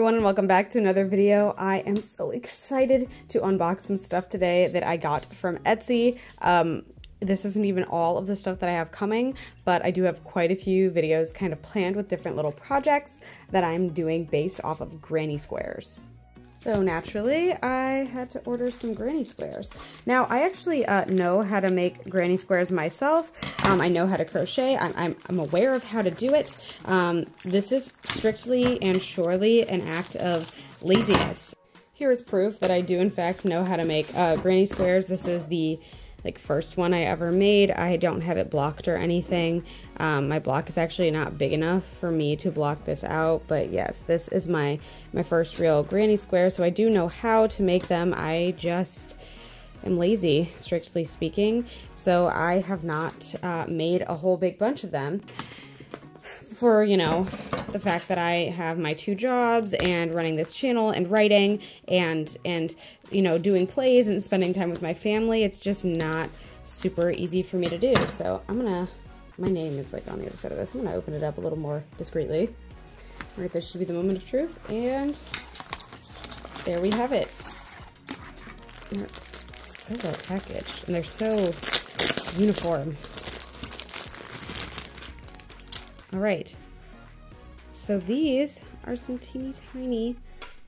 everyone and welcome back to another video. I am so excited to unbox some stuff today that I got from Etsy. This isn't even all of the stuff that I have coming, but I do have quite a few videos kind of planned with different little projects that I'm doing based off of granny squares. So naturally, I had to order some granny squares. Now, I actually know how to make granny squares myself. I know how to crochet. I'm aware of how to do it. This is strictly and surely an act of laziness. Here is proof that I do in fact know how to make granny squares. This is the first one I ever made. I don't have it blocked or anything. My block is actually not big enough for me to block this out, but yes, this is my first real granny square, so I do know how to make them. I just am lazy, strictly speaking, so I have not made a whole big bunch of them for, you know, the fact that I have my 2 jobs and running this channel and writing and you know, doing plays and spending time with my family. It's just not super easy for me to do. So my name is like on the other side of this. I'm gonna open it up a little more discreetly. All right, this should be the moment of truth. And there we have it. They're so well packaged and they're so uniform. All right, so these are some teeny tiny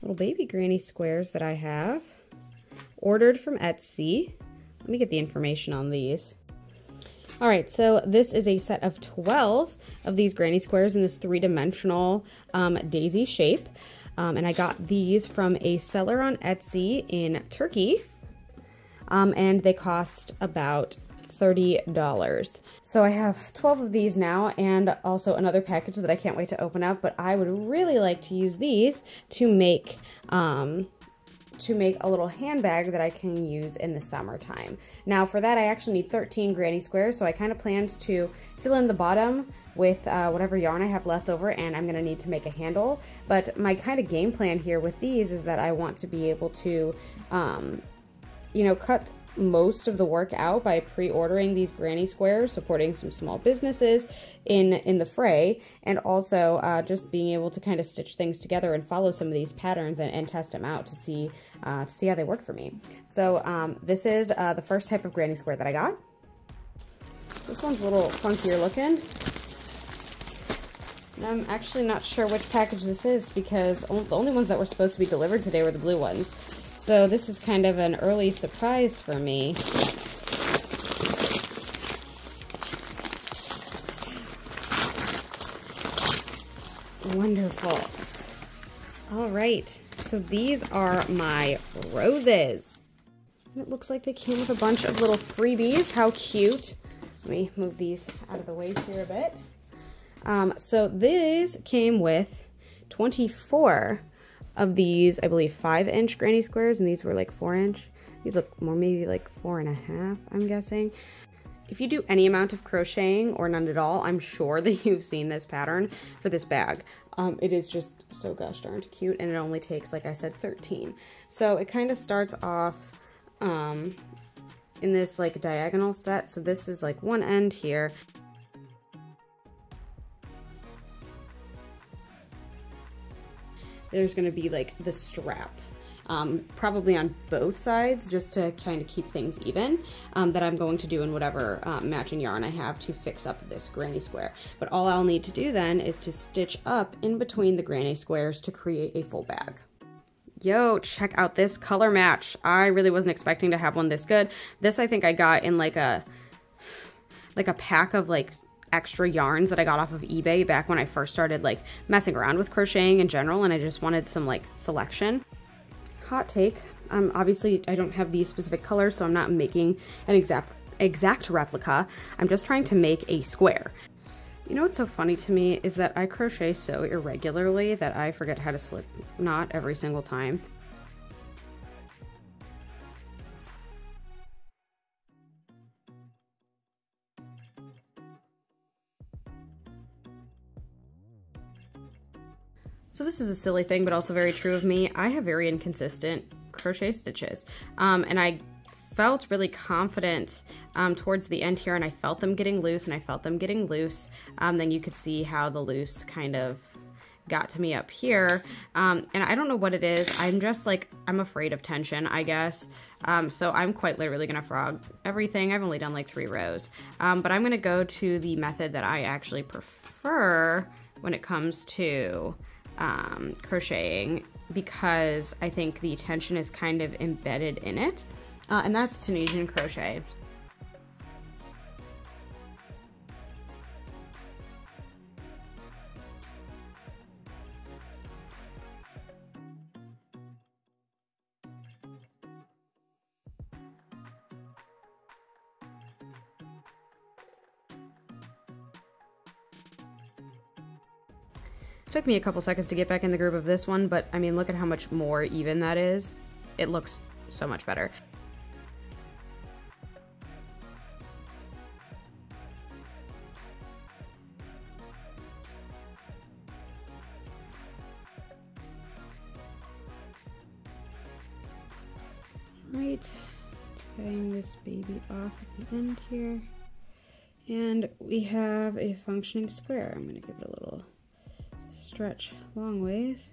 little baby granny squares that I have ordered from Etsy. Let me get the information on these. All right, so this is a set of 12 of these granny squares in this 3-dimensional daisy shape. And I got these from a seller on Etsy in Turkey. And they cost about $30. So I have 12 of these now and also another package that I can't wait to open up, but I would really like to use these to make a little handbag that I can use in the summertime. Now for that I actually need 13 granny squares, so I kind of planned to fill in the bottom with whatever yarn I have left over, and I'm gonna need to make a handle. But my kind of game plan here with these is that I want to be able to you know, cut most of the work out by pre-ordering these granny squares, supporting some small businesses in the fray, and also just being able to kind of stitch things together and follow some of these patterns and test them out to see how they work for me. So this is the first type of granny square that I got. This one's a little funkier looking. And I'm actually not sure which package this is because the only ones that were supposed to be delivered today were the blue ones. So this is kind of an early surprise for me. Wonderful. All right, so these are my roses. It looks like they came with a bunch of little freebies. How cute. Let me move these out of the way here a bit. So these came with 24 of these, I believe, 5-inch granny squares, and these were like 4-inch. These look more maybe like 4.5, I'm guessing. If you do any amount of crocheting or none at all, I'm sure that you've seen this pattern for this bag. It is just so gosh darned cute, and it only takes, like I said, 13. So it kind of starts off in this like diagonal set. So this is like one end here. There's going to be like the strap, probably on both sides, just to kind of keep things even, that I'm going to do in whatever matching yarn I have to fix up this granny square. But all I'll need to do then is to stitch up in between the granny squares to create a full bag. Yo, check out this color match. I really wasn't expecting to have one this good. This I think I got in like a pack of like extra yarns that I got off of eBay back when I first started like messing around with crocheting in general, and I just wanted some like selection. Hot take, obviously I don't have these specific colors, so I'm not making an exact replica. I'm just trying to make a square. You know what's so funny to me is that I crochet so irregularly that I forget how to slip knot every single time. So this is a silly thing, but also very true of me. I have very inconsistent crochet stitches, and I felt really confident towards the end here, and I felt them getting loose, then you could see how the loose kind of got to me up here. And I don't know what it is. I'm just like, I'm afraid of tension, I guess. So I'm quite literally gonna frog everything. I've only done like 3 rows. But I'm gonna go to the method that I actually prefer when it comes to crocheting, because I think the tension is kind of embedded in it. And that's Tunisian crochet. Took me a couple seconds to get back in the groove of this one, but I mean, look at how much more even that is. It looks so much better. Right, tying this baby off at the end here. And we have a functioning square. I'm gonna give it a little stretch long ways,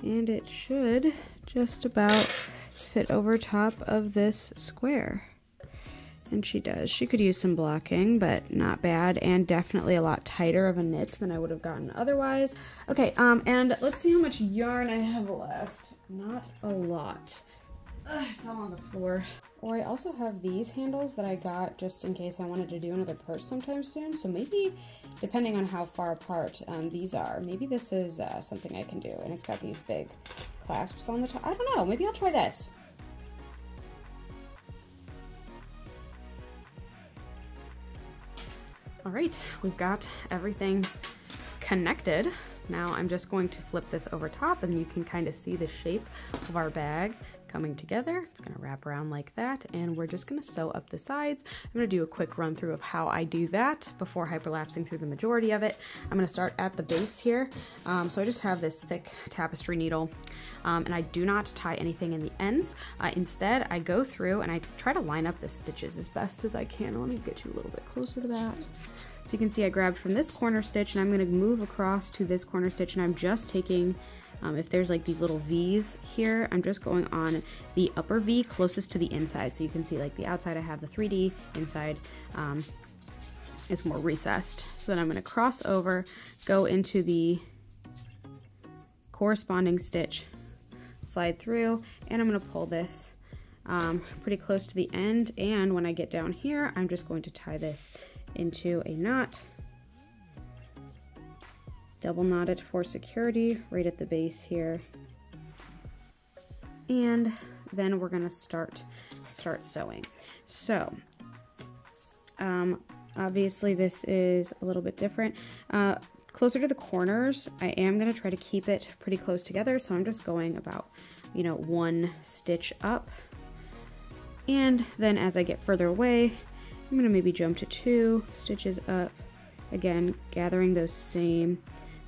and it should just about fit over top of this square. And she does. She could use some blocking, but not bad, and definitely a lot tighter of a knit than I would have gotten otherwise. Okay, and let's see how much yarn I have left. Not a lot. Ugh, I fell on the floor. Or I also have these handles that I got just in case I wanted to do another purse sometime soon. So maybe, depending on how far apart these are, maybe this is something I can do. And it's got these big clasps on the top. I don't know, maybe I'll try this. All right, we've got everything connected. Now I'm just going to flip this over top, and you can kind of see the shape of our bag coming together. It's gonna wrap around like that, and we're just gonna sew up the sides. I'm gonna do a quick run through of how I do that before hyperlapsing through the majority of it. I'm gonna start at the base here. So I just have this thick tapestry needle, and I do not tie anything in the ends. Instead, I go through and I try to line up the stitches as best as I can. Let me get you a little bit closer to that. So you can see I grabbed from this corner stitch, and I'm gonna move across to this corner stitch, and I'm just taking if there's like these little V's here, I'm just going on the upper V closest to the inside. So you can see like the outside I have the 3D, inside it's more recessed. So then I'm gonna cross over, go into the corresponding stitch, slide through, and I'm gonna pull this pretty close to the end. And when I get down here, I'm just going to tie this into a knot. Double knot it for security right at the base here. And then we're gonna start sewing. So, obviously this is a little bit different. Closer to the corners, I am gonna try to keep it pretty close together. So I'm just going about, you know, 1 stitch up. And then as I get further away, I'm gonna maybe jump to 2 stitches up. Again, gathering those same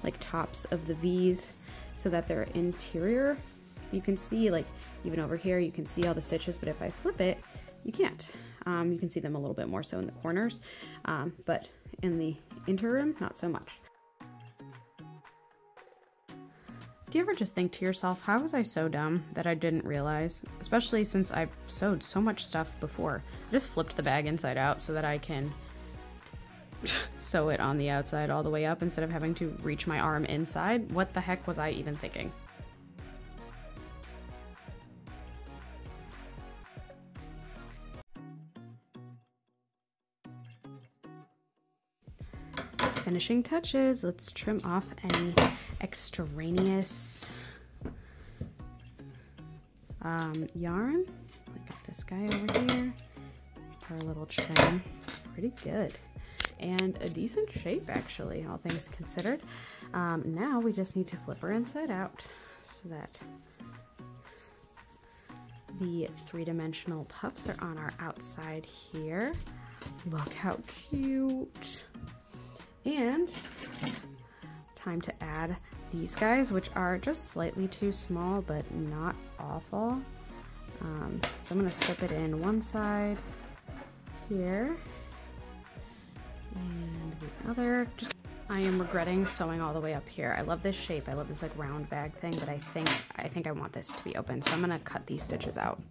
like tops of the V's so that they're interior. You can see like even over here you can see all the stitches, but if I flip it you can't. You can see them a little bit more so in the corners, but in the interim not so much. Do you ever just think to yourself, how was I so dumb that I didn't realize, especially since I've sewed so much stuff before? I just flipped the bag inside out so that I can sew it on the outside all the way up instead of having to reach my arm inside. What the heck was I even thinking? Finishing touches. Let's trim off any extraneous yarn. I got this guy over here for a little trim. Pretty good. And a decent shape actually, all things considered. Now we just need to flip her inside out so that the 3-dimensional puffs are on our outside here. Look how cute. And time to add these guys, which are just slightly too small, but not awful. So I'm gonna slip it in one side here. And the other, just I am regretting sewing all the way up here. I love this shape. I love this like round bag thing, but I think I want this to be open. So I'm gonna cut these stitches out.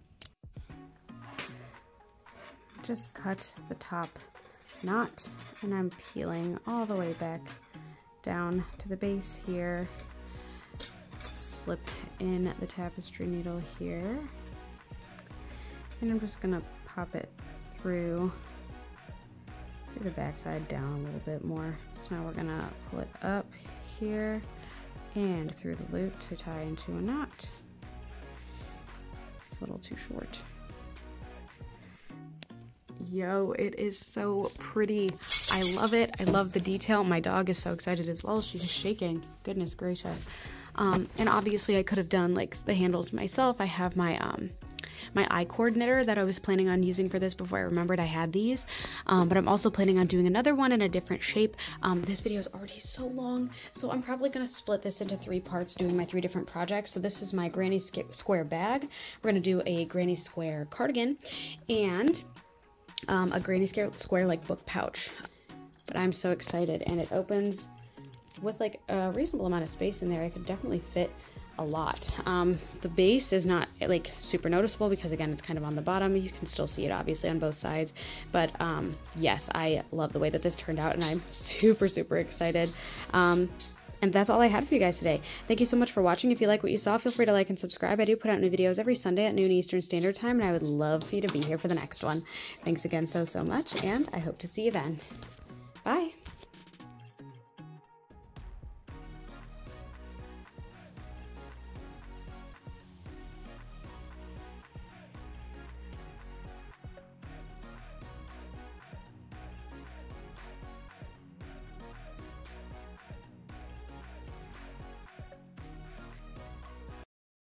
Just cut the top knot, and I'm peeling all the way back down to the base here. Slip in the tapestry needle here, and I'm just gonna pop it through the back side down a little bit more. So now we're gonna pull it up here and through the loop to tie into a knot. It's a little too short. Yo, it is so pretty. I love it. I love the detail. My dog is so excited as well. She's just shaking. Goodness gracious. And obviously I could have done like the handles myself. I have my my I-cord knitter that I was planning on using for this before I remembered I had these. But I'm also planning on doing another one in a different shape. This video is already so long, so I'm probably going to split this into 3 parts doing my 3 different projects. So this is my granny square bag. We're going to do a granny square cardigan and a granny square like book pouch. But I'm so excited, and it opens with like a reasonable amount of space in there. I could definitely fit a lot. The base is not like super noticeable because again it's kind of on the bottom. You can still see it obviously on both sides, but yes, I love the way that this turned out, and I'm super excited. And that's all I had for you guys today. Thank you so much for watching. If you like what you saw, feel free to like and subscribe. I do put out new videos every Sunday at noon Eastern Standard Time, and I would love for you to be here for the next one. Thanks again so much, and I hope to see you then. Bye.